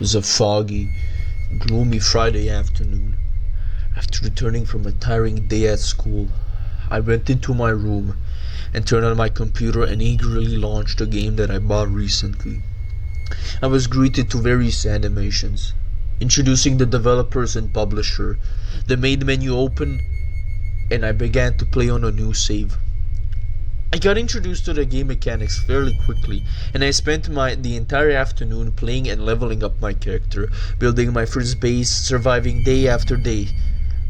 was a foggy, gloomy Friday afternoon. After returning from a tiring day at school, I went into my room and turned on my computer and eagerly launched a game that I bought recently. I was greeted to various animations, introducing the developers and publisher. The main menu opened and I began to play on a new save. I got introduced to the game mechanics fairly quickly, and I spent the entire afternoon playing and leveling up my character, building my first base, surviving day after day.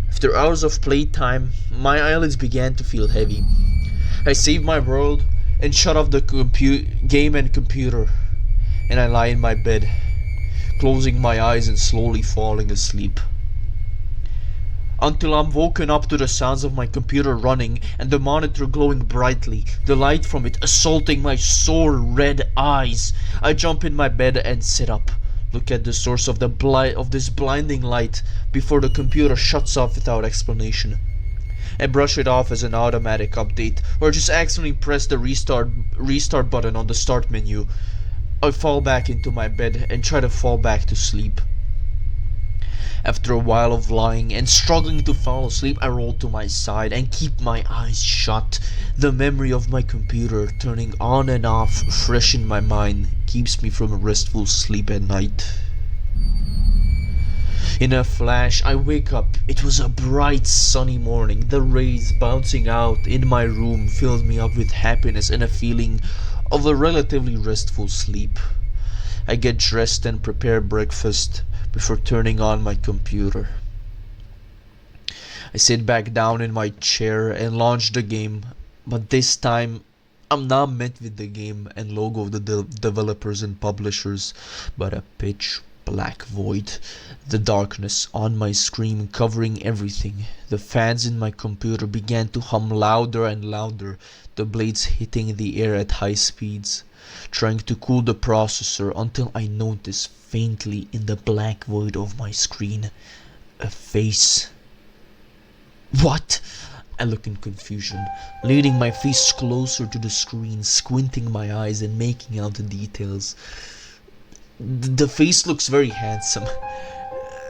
After hours of playtime, my eyelids began to feel heavy. I saved my world and shut off the game and computer, and I lie in my bed, closing my eyes and slowly falling asleep. Until I'm woken up to the sounds of my computer running and the monitor glowing brightly, the light from it assaulting my sore red eyes. I jump in my bed and sit up, look at the source of this blinding light before the computer shuts off without explanation. I brush it off as an automatic update, or just accidentally press the restart button on the start menu. I fall back into my bed and try to fall back to sleep. After a while of lying and struggling to fall asleep, I roll to my side and keep my eyes shut. The memory of my computer turning on and off fresh in my mind keeps me from a restful sleep at night. In a flash, I wake up. It was a bright sunny morning. The rays bouncing out in my room filled me up with happiness and a feeling of a relatively restful sleep. I get dressed and prepare breakfast before turning on my computer. I sit back down in my chair and launch the game, but this time I'm not met with the game and logo of the developers and publishers, but a pitch black void. The darkness on my screen covering everything. The fans in my computer began to hum louder and louder, the blades hitting the air at high speeds, trying to cool the processor until I noticed faintly in the black void of my screen a face. What? I look in confusion, leaning my face closer to the screen, squinting my eyes and making out the details. The face looks very handsome.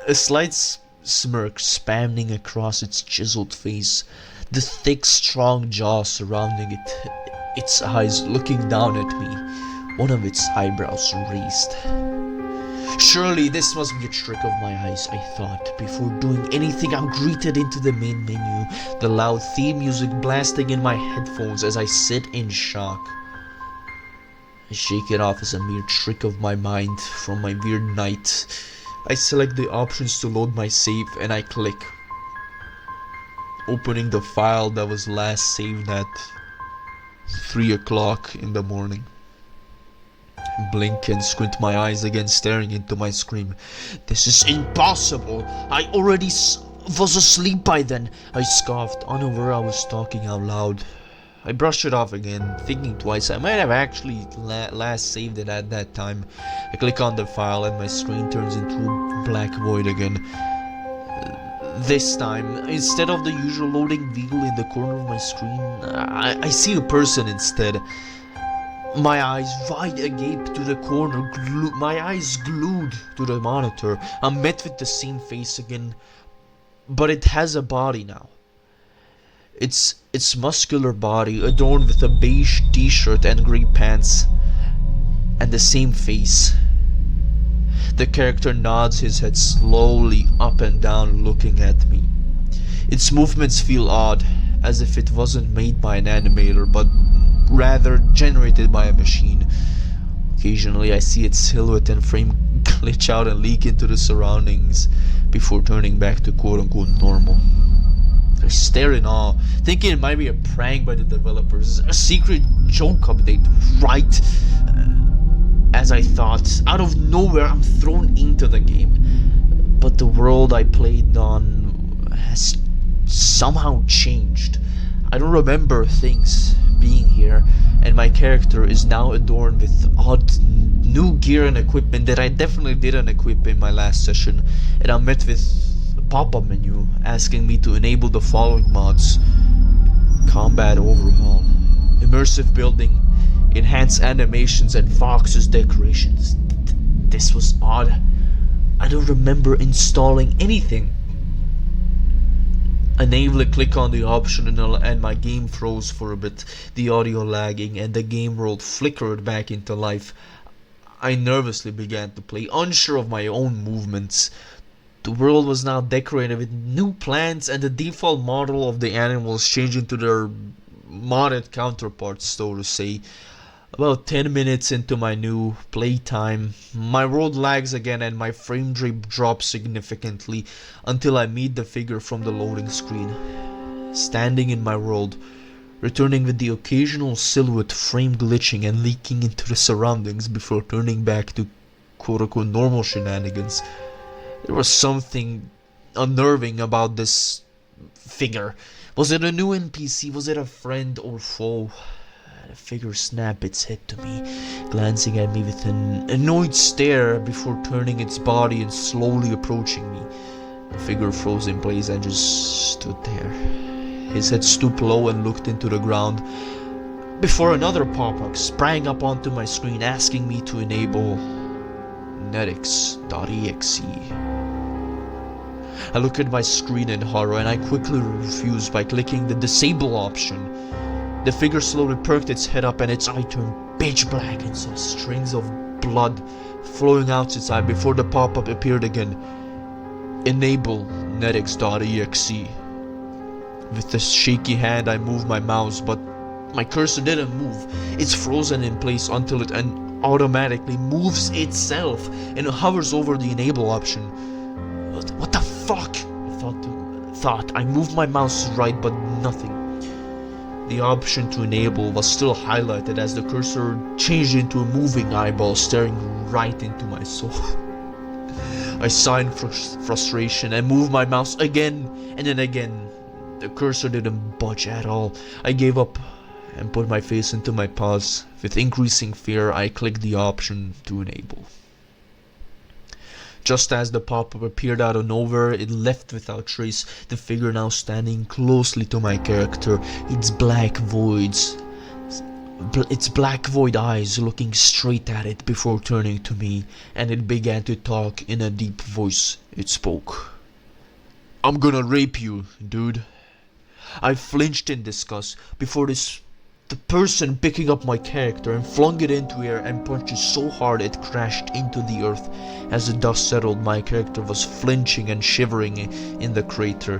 A slight smirk spanning across its chiseled face, the thick, strong jaw surrounding it, its eyes looking down at me, one of its eyebrows raised. Surely this must be a trick of my eyes, I thought. Before doing anything, I'm greeted into the main menu, the loud theme music blasting in my headphones as I sit in shock. I shake it off as a mere trick of my mind from my weird night. I select the options to load my save and I click, opening the file that was last saved at 3 o'clock in the morning. I blink and squint my eyes again, staring into my screen. This is impossible! I already was asleep by then, I scoffed, unaware I was talking out loud. I brush it off again, thinking twice. I might have actually last saved it at that time. I click on the file and my screen turns into a black void again. This time, instead of the usual loading wheel in the corner of my screen, I see a person instead. My eyes wide agape to the corner, my eyes glued to the monitor. I'm met with the same face again, but it has a body now. Its muscular body adorned with a beige t-shirt and grey pants, and the same face. The character nods his head slowly up and down, looking at me. Its movements feel odd, as if it wasn't made by an animator, but rather generated by a machine. Occasionally I see its silhouette and frame glitch out and leak into the surroundings before turning back to quote-unquote normal. I stare in awe, thinking it might be a prank by the developers, a secret joke update, right? As I thought, out of nowhere I'm thrown into the game. But the world I played on has somehow changed. I don't remember things being here, and my character is now adorned with odd new gear and equipment that I definitely didn't equip in my last session, and I'm met with a pop-up menu asking me to enable the following mods: combat overhaul, immersive building, enhanced animations, and Fox's decorations. This was odd. don't remember installing anything. I naively click on the option and my game froze for a bit, the audio lagging, and the game world flickered back into life. I nervously began to play, unsure of my own movements. The world was now decorated with new plants and the default model of the animals changing to their modded counterparts, so to say. About 10 minutes into my new playtime, my world lags again and my frame rate drops significantly until I meet the figure from the loading screen. Standing in my world, returning with the occasional silhouette frame glitching and leaking into the surroundings before turning back to quote-unquote normal shenanigans. There was something unnerving about this figure. Was it a new NPC? Was it a friend or foe? The figure snapped its head to me, glancing at me with an annoyed stare before turning its body and slowly approaching me. The figure froze in place and just stood there. His head stooped low and looked into the ground before another pop-up sprang up onto my screen asking me to enable Netyx.exe. I looked at my screen in horror and I quickly refused by clicking the disable option. The figure slowly perked its head up and its eye turned pitch black and saw strings of blood flowing out its eye before the pop-up appeared again. Enable Netyx.exe. With a shaky hand I moved my mouse, but my cursor didn't move. It's frozen in place until it automatically moves itself and hovers over the enable option. What the fuck? I thought. I moved my mouse right, but nothing. The option to enable was still highlighted as the cursor changed into a moving eyeball staring right into my soul. I sighed in frustration and moved my mouse again and then again. The cursor didn't budge at all. I gave up and put my face into my paws. With increasing fear, I clicked the option to enable. Just as the pop-up appeared out of nowhere, it left without trace, the figure now standing closely to my character, its black void eyes looking straight at it before turning to me, and it began to talk in a deep voice. It spoke. "I'm gonna rape you, dude." I flinched in disgust before the person picking up my character and flung it into air and punched it so hard it crashed into the earth. As the dust settled, my character was flinching and shivering in the crater.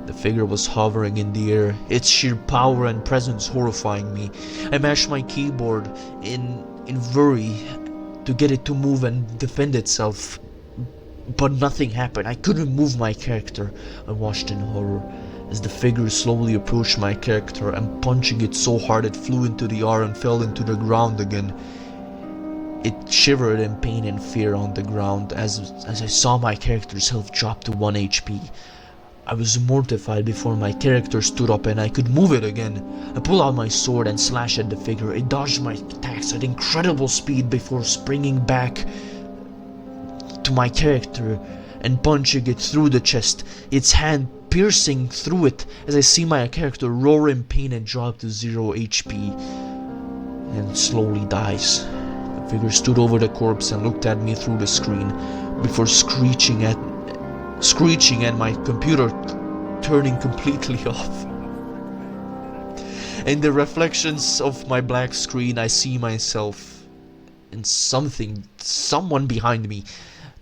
The figure was hovering in the air, its sheer power and presence horrifying me. I mashed my keyboard in worry to get it to move and defend itself, but nothing happened. I couldn't move my character. I watched in horror as the figure slowly approached my character and punching it so hard it flew into the air and fell into the ground again. It shivered in pain and fear on the ground as I saw my character's health drop to 1 HP. I was mortified before my character stood up and I could move it again. I pulled out my sword and slashed at the figure. It dodged my attacks at incredible speed before springing back to my character and punching it through the chest, its hand piercing through it as I see my character roar in pain and drop to 0 HP and slowly dies. The figure stood over the corpse and looked at me through the screen before screeching at my computer turning completely off. In the reflections of my black screen I see myself and someone behind me.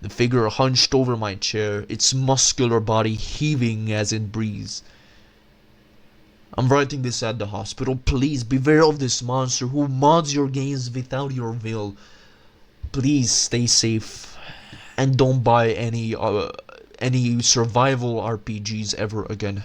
The figure hunched over my chair, its muscular body heaving as it breathes. I'm writing this at the hospital. Please beware of this monster who mods your games without your will. Please stay safe and don't buy any survival RPGs ever again.